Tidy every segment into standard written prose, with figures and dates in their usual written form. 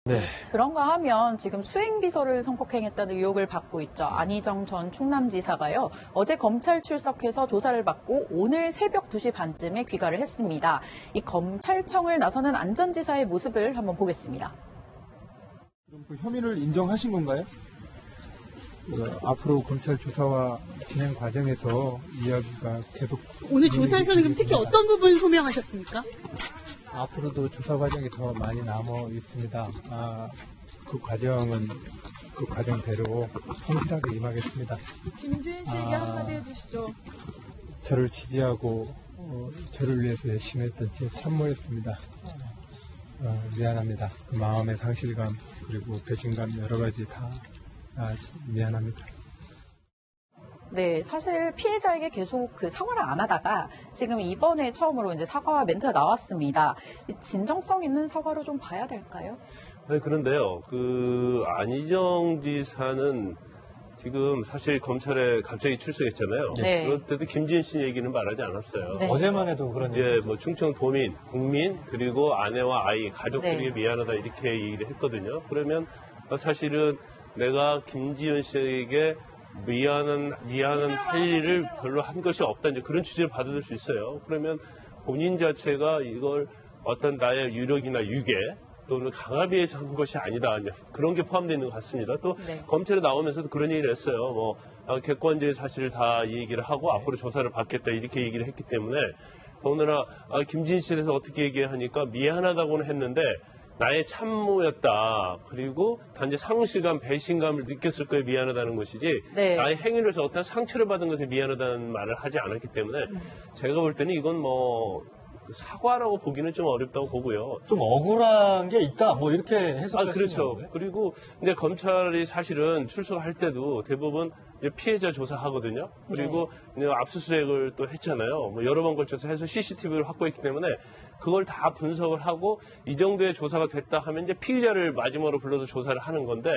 네. 그런가 하면 지금 수행비서를 성폭행했다는 의혹을 받고 있죠. 안희정 전 충남지사가요. 어제 검찰 출석해서 조사를 받고 오늘 새벽 2시 반쯤에 귀가를 했습니다. 이 검찰청을 나서는 안 전 지사의 모습을 한번 보겠습니다. 그럼 그 혐의를 인정하신 건가요? 앞으로 검찰 조사와 진행 과정에서 이야기가 계속 오늘 조사에서는 그럼 특히 어떤 부분 소명하셨습니까? 앞으로도 조사 과정이 더 많이 남아 있습니다. 그 과정은 그 과정대로 성실하게 임하겠습니다. 김지은 씨에게 한마디 해주시죠. 저를 지지하고 저를 위해서 열심히 했던 제 참모였습니다. 미안합니다. 그 마음의 상실감 그리고 배신감 여러 가지 다 미안합니다. 네, 사실 피해자에게 계속 그 사과를 안 하다가 지금 이번에 처음으로 이제 사과와 멘트가 나왔습니다. 진정성 있는 사과로 좀 봐야 될까요? 네, 그런데요. 안희정 지사는 지금 사실 검찰에 갑자기 출석했잖아요. 네. 그럴 때도 김지은 씨 얘기는 말하지 않았어요. 네. 어제만 해도 그런 얘기. 뭐 충청 도민, 국민, 그리고 아내와 아이, 가족들에게 네. 미안하다 이렇게 얘기를 했거든요. 그러면 사실은 내가 김지은 씨에게 미안한 할 일을 별로 한 것이 없다. 이제 그런 취지를 받아들일 수 있어요. 그러면 본인 자체가 이걸 어떤 나의 유력이나 유괴 또는 강압에 한 것이 아니다. 그런 게 포함되어 있는 것 같습니다. 또 네. 검찰에 나오면서도 그런 얘기를 했어요. 객관적인 사실을 다 얘기를 하고 앞으로 조사를 받겠다 이렇게 얘기를 했기 때문에 더군다나 김지은 씨에 대해서 어떻게 얘기하니까 미안하다고는 했는데 나의 참모였다. 그리고 단지 상실감, 배신감을 느꼈을 거에 미안하다는 것이지 네. 나의 행위로 해서 어떤 상처를 받은 것에 미안하다는 말을 하지 않았기 때문에 제가 볼 때는 이건 사과라고 보기는 좀 어렵다고 보고요. 좀 억울한 게 있다. 뭐 이렇게 해석할 수 그렇죠. 있는 건데. 그리고 이제 검찰이 사실은 출석할 때도 대부분 이제 피해자 조사하거든요. 그리고 이제 압수수색을 또 했잖아요. 여러 번 걸쳐서 해서 CCTV를 확보했기 때문에 그걸 다 분석을 하고 이 정도의 조사가 됐다 하면 이제 피의자를 마지막으로 불러서 조사를 하는 건데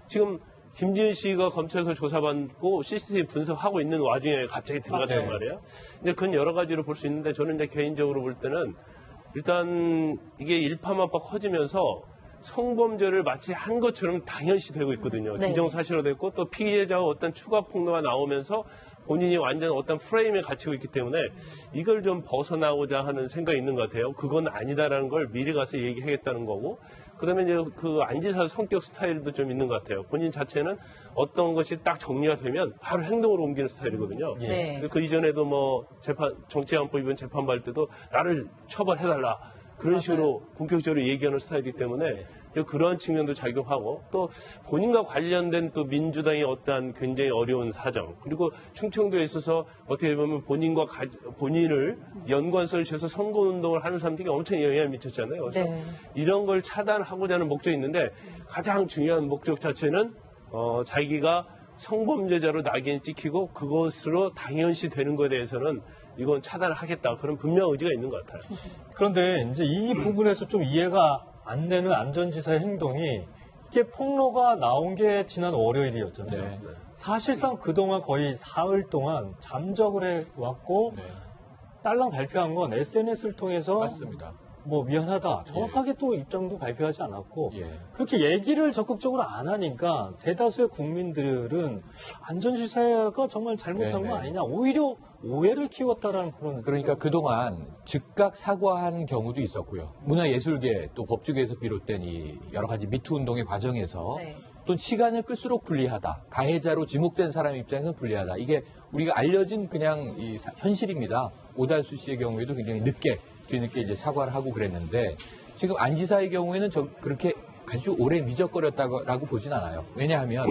지금 김지은 씨가 검찰에서 조사받고 CCTV 분석하고 있는 와중에 갑자기 들어갔단 말이에요. 이제 그건 여러 가지로 볼 수 있는데 저는 이제 개인적으로 볼 때는 일단 이게 일파만파 커지면서 성범죄를 마치 한 것처럼 당연시 되고 있거든요. 네. 기정사실화됐고 또 피해자와 어떤 추가 폭로가 나오면서 본인이 완전 어떤 프레임에 갇히고 있기 때문에 이걸 좀 벗어나고자 하는 생각이 있는 것 같아요. 그건 아니다라는 걸 미리 가서 얘기하겠다는 거고 그다음에 이제 안 지사 성격 스타일도 좀 있는 것 같아요. 본인 자체는 어떤 것이 딱 정리가 되면 바로 행동으로 옮기는 스타일이거든요. 네. 그 이전에도 정치안법 위반 재판받을 때도 나를 처벌해달라. 그런 식으로 본격적으로 얘기하는 스타일이기 때문에 그런 측면도 작용하고 또 본인과 관련된 또 민주당의 어떠한 굉장히 어려운 사정 그리고 충청도에 있어서 어떻게 보면 본인을 연관성을 지어서 선거운동을 하는 사람들이 엄청 영향을 미쳤잖아요. 그래서 네. 이런 걸 차단하고자 하는 목적이 있는데 가장 중요한 목적 자체는 자기가 성범죄자로 낙인이 찍히고 그것으로 당연시 되는 것에 대해서는 이건 차단을 하겠다. 그런 분명 의지가 있는 것 같아요. 그런데 이제 이 부분에서 좀 이해가 안 되는 안 전 지사의 행동이 이게 폭로가 나온 게 지난 월요일이었잖아요. 네. 사실상 그동안 거의 사흘 동안 잠적을 해왔고 딸랑 발표한 건 SNS를 통해서 맞습니다. 뭐 미안하다. 정확하게 또 입장도 발표하지 않았고 예. 그렇게 얘기를 적극적으로 안 하니까 대다수의 국민들은 안 전 지사가 정말 잘못한 네네. 거 아니냐. 오히려 오해를 키웠다라는 그런. 그러니까 그동안 즉각 사과한 경우도 있었고요. 문화예술계 또 법조계에서 비롯된 이 여러 가지 미투 운동의 과정에서 네. 또 시간을 끌수록 불리하다. 가해자로 지목된 사람 입장에서는 불리하다. 이게 우리가 알려진 그냥 이 현실입니다. 오달수 씨의 경우에도 굉장히 뒤늦게 이제 사과를 하고 그랬는데 지금 안 지사의 경우에는 그렇게 아주 오래 미적거렸다고 보진 않아요. 왜냐하면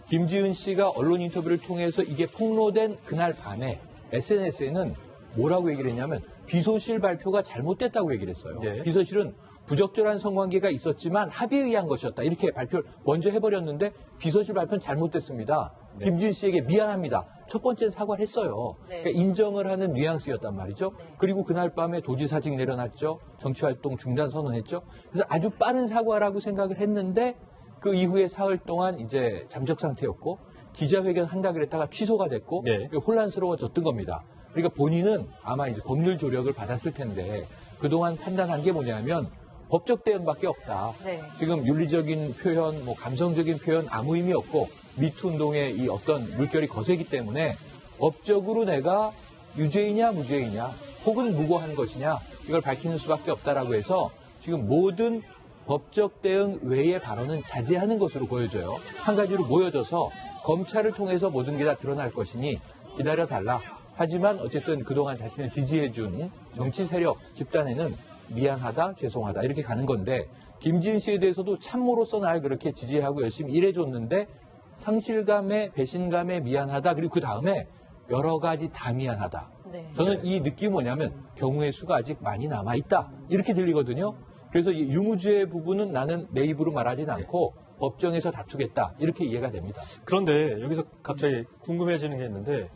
김지은 씨가 언론 인터뷰를 통해서 이게 폭로된 그날 밤에 SNS에는 뭐라고 얘기를 했냐면 비서실 발표가 잘못됐다고 얘기를 했어요. 네. 비서실은 부적절한 성관계가 있었지만 합의에 의한 것이었다. 이렇게 발표를 먼저 해버렸는데 비서실 발표는 잘못됐습니다. 네. 김지은 씨에게 미안합니다. 첫 번째는 사과를 했어요. 네. 그러니까 인정을 하는 뉘앙스였단 말이죠. 그리고 그날 밤에 도지사직 내려놨죠. 정치활동 중단 선언했죠. 그래서 아주 빠른 사과라고 생각을 했는데 그 이후에 사흘 동안 이제 잠적 상태였고 기자회견 한다 그랬다가 취소가 됐고 네. 혼란스러워졌던 겁니다. 그러니까 본인은 아마 이제 법률 조력을 받았을 텐데 그동안 판단한 게 뭐냐면 법적 대응밖에 없다. 네. 지금 윤리적인 표현, 뭐 감성적인 표현 아무 의미 없고 미투 운동의 이 어떤 물결이 거세기 때문에 법적으로 내가 유죄이냐 무죄이냐 혹은 무고한 것이냐 이걸 밝히는 수밖에 없다라고 해서 지금 모든 법적 대응 외의 발언은 자제하는 것으로 보여져요. 한 가지로 모여져서 검찰을 통해서 모든 게 다 드러날 것이니 기다려달라. 하지만 어쨌든 그동안 자신을 지지해준 정치 세력 집단에는 미안하다, 죄송하다 이렇게 가는 건데 김지은 씨에 대해서도 참모로서 날 그렇게 지지하고 열심히 일해줬는데 상실감에 배신감에 미안하다 그리고 그 다음에 여러 가지 다 미안하다. 네. 저는 이 느낌이 뭐냐면 경우의 수가 아직 많이 남아있다 이렇게 들리거든요. 그래서 이 유무죄 부분은 나는 내 입으로 말하진 않고 법정에서 다투겠다 이렇게 이해가 됩니다. 그런데 여기서 갑자기 궁금해지는 게 있는데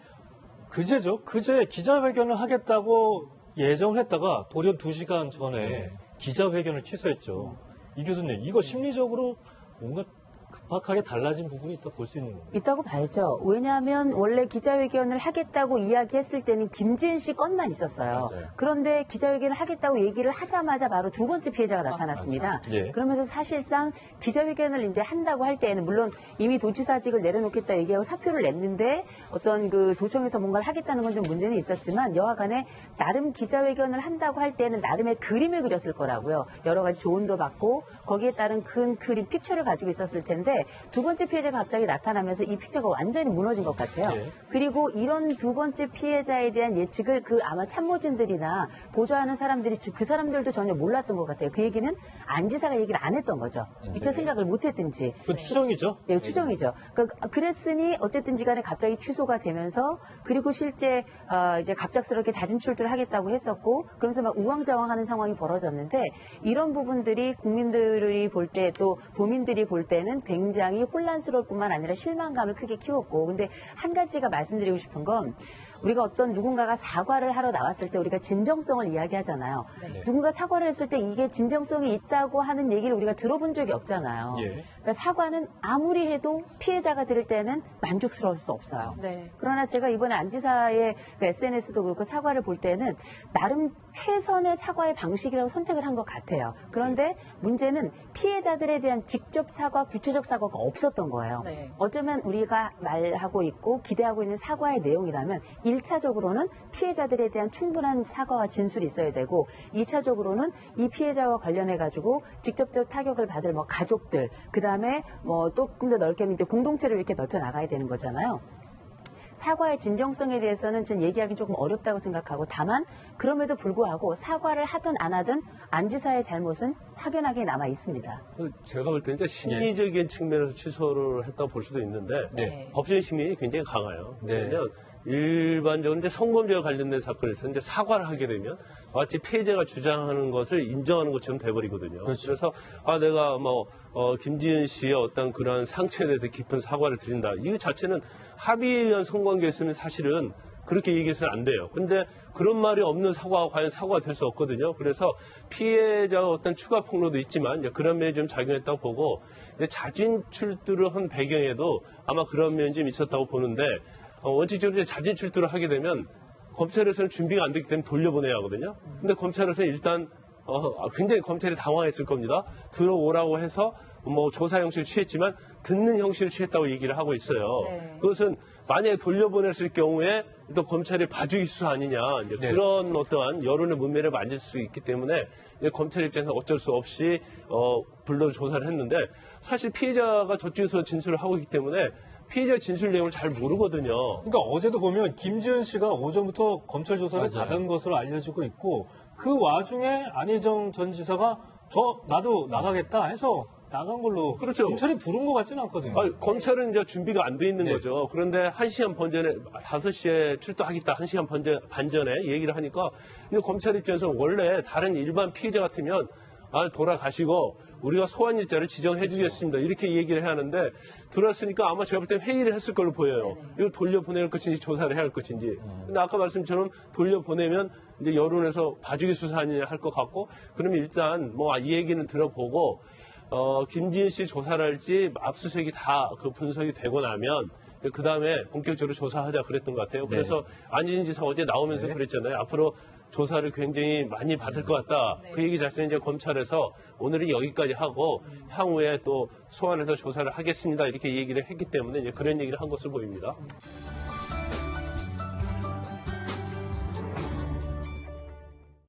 그제 기자회견을 하겠다고 예정을 했다가 돌연 2시간 전에 기자회견을 취소했죠. 이 교수님, 이거 심리적으로 뭔가 급박하게 달라진 부분이 있다 볼 수 있는 건가요? 있다고 봐야죠. 왜냐하면 원래 기자회견을 하겠다고 이야기했을 때는 김지은 씨 건만 있었어요. 맞아요. 그런데 기자회견을 하겠다고 얘기를 하자마자 바로 두 번째 피해자가 나타났습니다. 예. 그러면서 사실상 기자회견을 이제 한다고 할 때에는 물론 이미 도지사직을 내려놓겠다 얘기하고 사표를 냈는데 어떤 그 도청에서 뭔가를 하겠다는 건 좀 문제는 있었지만 여하간에 나름 기자회견을 한다고 할 때는 나름의 그림을 그렸을 거라고요. 여러 가지 조언도 받고 거기에 따른 큰 그림 픽처를 가지고 있었을 텐데 두 번째 피해자가 갑자기 나타나면서 이 픽처가 완전히 무너진 것 같아요. 예. 그리고 이런 두 번째 피해자에 대한 예측을 그 아마 참모진들이나 보좌하는 사람들이 그 사람들도 전혀 몰랐던 것 같아요. 그 얘기는 안 지사가 얘기를 안 했던 거죠. 미처 생각을 못 했든지. 그 추정이죠? 네, 추정이죠. 그랬으니 어쨌든지 간에 갑자기 취소가 되면서 그리고 실제 이제 갑작스럽게 자진 출두를 하겠다고 했었고 그러면서 막 우왕좌왕하는 상황이 벌어졌는데 이런 부분들이 국민들이 볼 때 또 도민들이 볼 때는 굉장히 혼란스러울 뿐만 아니라 실망감을 크게 키웠고 근데 한 가지가 말씀드리고 싶은 건 우리가 어떤 누군가가 사과를 하러 나왔을 때 우리가 진정성을 이야기하잖아요. 누군가 사과를 했을 때 이게 진정성이 있다고 하는 얘기를 우리가 들어본 적이 없잖아요. 예. 그러니까 사과는 아무리 해도 피해자가 들을 때는 만족스러울 수 없어요. 네. 그러나 제가 이번에 안 지사의 그 SNS도 그렇고 사과를 볼 때는 나름 최선의 사과의 방식이라고 선택을 한 것 같아요. 그런데 문제는 피해자들에 대한 직접 사과, 구체적 사과가 없었던 거예요. 네. 어쩌면 우리가 말하고 있고 기대하고 있는 사과의 내용이라면 1차적으로는 피해자들에 대한 충분한 사과와 진술이 있어야 되고 2차적으로는 이 피해자와 관련해가지고 직접적 타격을 받을 뭐 가족들 그다음에 뭐 조금 더 넓게 이제 공동체를 이렇게 넓혀 나가야 되는 거잖아요. 사과의 진정성에 대해서는 전 얘기하기 조금 어렵다고 생각하고 다만 그럼에도 불구하고 사과를 하든 안 하든 안 지사의 잘못은 확연하게 남아 있습니다. 제가 볼 때는 이제 심리적인 측면에서 취소를 했다고 볼 수도 있는데 네. 법적인 측면이 굉장히 강해요. 네. 왜냐하면 일반적으로 이제 성범죄와 관련된 사건에서 이제 사과를 하게 되면 마치 피해자가 주장하는 것을 인정하는 것처럼 돼버리거든요. 그렇죠. 그래서 내가 김지은 씨의 어떤 그런 상처에 대해서 깊은 사과를 드린다. 이 자체는 합의에 의한 성관계였으면 사실은 그렇게 얘기해서는 안 돼요. 근데 그런 말이 없는 사과가 과연 사과가 될 수 없거든요. 그래서 피해자가 어떤 추가 폭로도 있지만 이제 그런 면이 좀 작용했다고 보고 이제 자진 출두를 한 배경에도 아마 그런 면이 좀 있었다고 보는데 원칙적으로 이제 자진 출두를 하게 되면 검찰에서는 준비가 안 됐기 때문에 돌려보내야 하거든요. 근데 검찰에서는 일단 굉장히 검찰이 당황했을 겁니다. 들어오라고 해서 뭐 조사 형식을 취했지만 듣는 형식을 취했다고 얘기를 하고 있어요. 네. 그것은 만약에 돌려보냈을 경우에 또 검찰이 봐주기 수사 아니냐 이제 네. 그런 어떠한 여론의 문매를 만질 수 있기 때문에 이제 검찰 입장에서 어쩔 수 없이 불러 조사를 했는데 사실 피해자가 저쪽에서 진술을 하고 있기 때문에 피해자 진술 내용을 잘 모르거든요. 그러니까 어제도 보면 김지은 씨가 오전부터 검찰 조사를 맞아요. 받은 것으로 알려지고 있고 그 와중에 안희정 전 지사가 나도 나가겠다 해서 나간 걸로 그렇죠. 검찰이 부른 것 같지는 않거든요. 검찰은 이제 준비가 안 돼 있는 네. 거죠. 그런데 1시간 반 전에 5시에 출두하겠다. 1시간 반 전에 얘기를 하니까 근데 검찰 입장에서는 원래 다른 일반 피해자 같으면 돌아가시고 우리가 소환 일자를 지정해 주겠습니다. 이렇게 얘기를 해야 하는데 들어왔으니까 아마 제가 볼 때 회의를 했을 걸로 보여요. 이걸 돌려보낼 것인지 조사를 해야 할 것인지. 근데 아까 말씀처럼 돌려보내면 이제 여론에서 봐주기 수사 아니냐 할 것 같고 그러면 일단 이 얘기는 들어보고 김지은 씨 조사를 할지 압수수색이 다 그 분석이 되고 나면 그 다음에 본격적으로 조사하자 그랬던 것 같아요. 그래서 안희진 지사 어제 나오면서 그랬잖아요. 앞으로 조사를 굉장히 많이 받을 것 같다. 그 얘기 자체는 이제 검찰에서 오늘은 여기까지 하고 향후에 또 소환해서 조사를 하겠습니다. 이렇게 얘기를 했기 때문에 이제 그런 얘기를 한 것으로 보입니다.